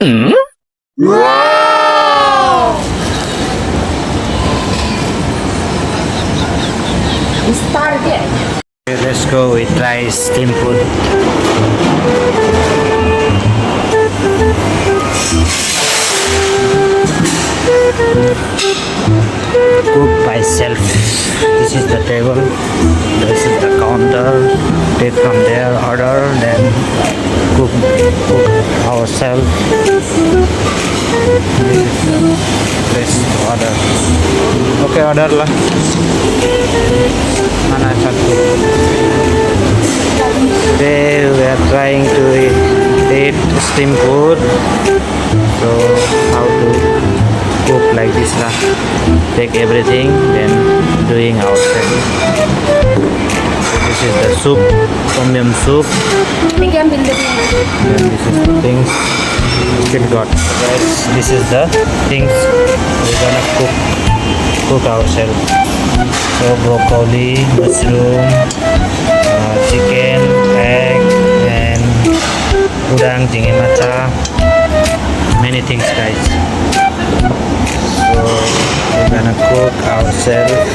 Wow! We started. Let's go. We try steam food. Cook by self. This is the table. This is the counter. Take from there, order, then cook ourselves. Let's order. Okay, order lah. Mana satu? Today we are trying to eat steam food. So how to cook like this lah? Take everything, then doing ourselves. So this is the soup, tom yum soup. Ini ambil dari And this is the things still got. Guys, this is the things we're gonna cook ourselves. So broccoli, mushroom, chicken, egg, and udang, jingi macha, many things, guys. So we're gonna cook ourselves.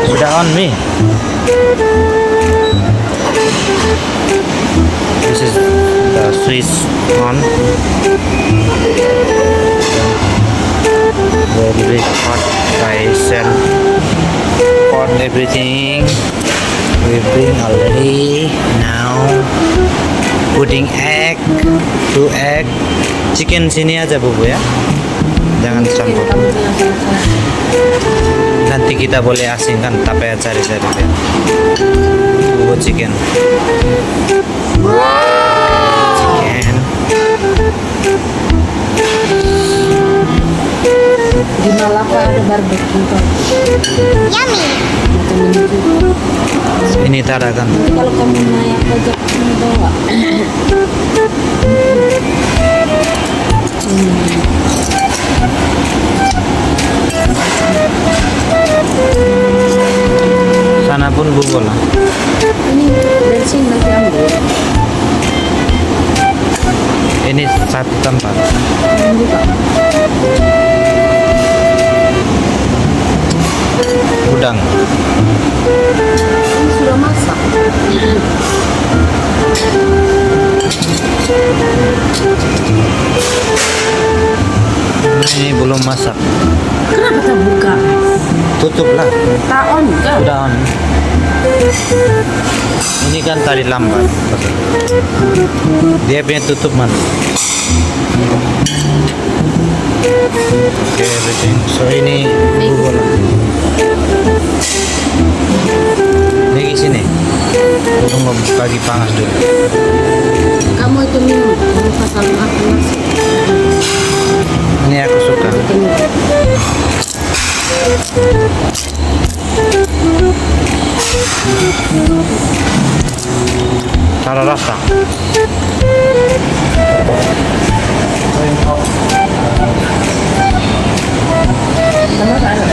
Sudah on me. This is the switch on. Very hot by self. Pot everything we bring already. Now putting egg, 2 egg, chicken sini aja bubu ya, jangan campur. Nanti kita boleh asingkan, tapi ya cari-cari ya. Bubu chicken. Chicken. di Malaka ada barbecue kan. Yummy. Macam ini juga. Ini tarakan. Nanti kalau kamu naik pajak kamu bawa. Sana pun bubu lah. Ini dari sini nanti ambil. Ini satu tempat. Ini juga. Udang. Ini sudah masak. Ini belum masak. Kenapa tak buka? Tutup lah. Tak on kan? Udah on. Ini kan tadi lambat. Dia punya tutup mana? Oke, everything. So ini bubur. Ini di sini. Tunggu bagi panas dulu. Kamu itu minum. Kamu pasal aku nasi. Ini aku suka. Cara rasa. Sama tak ada.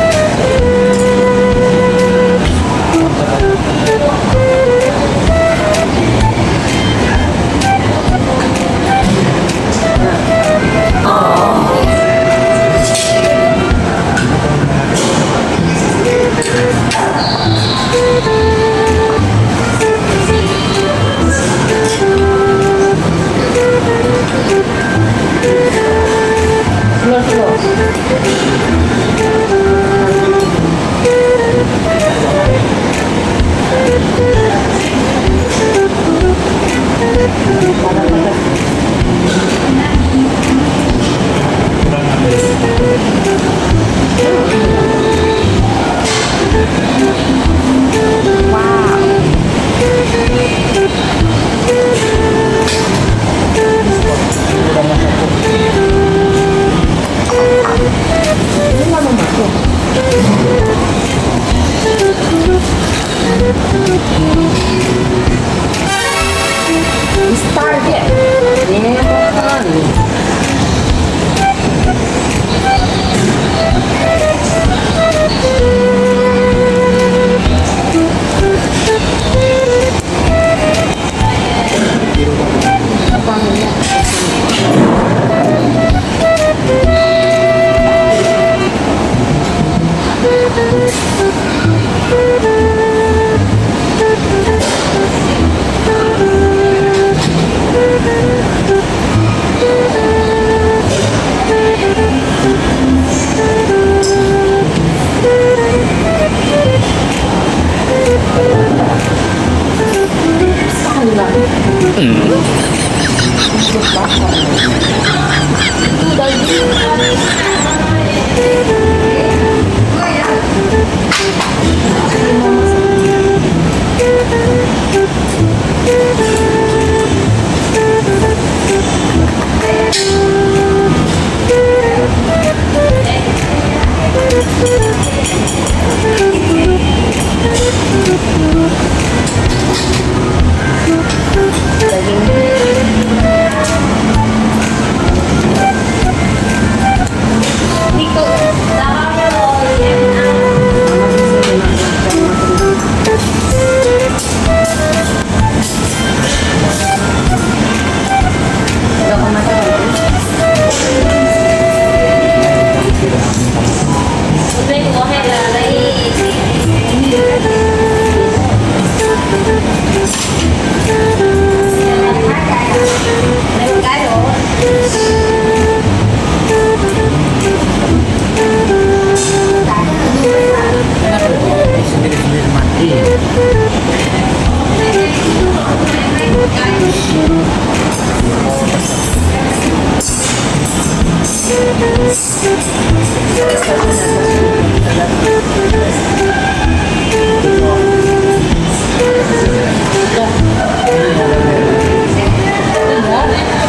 Sendiri-sendiri mati.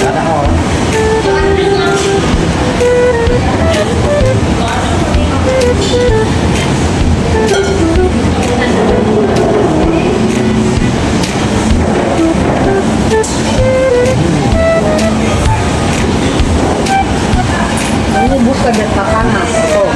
Ada orang. Ini bukan dari panas. Oh.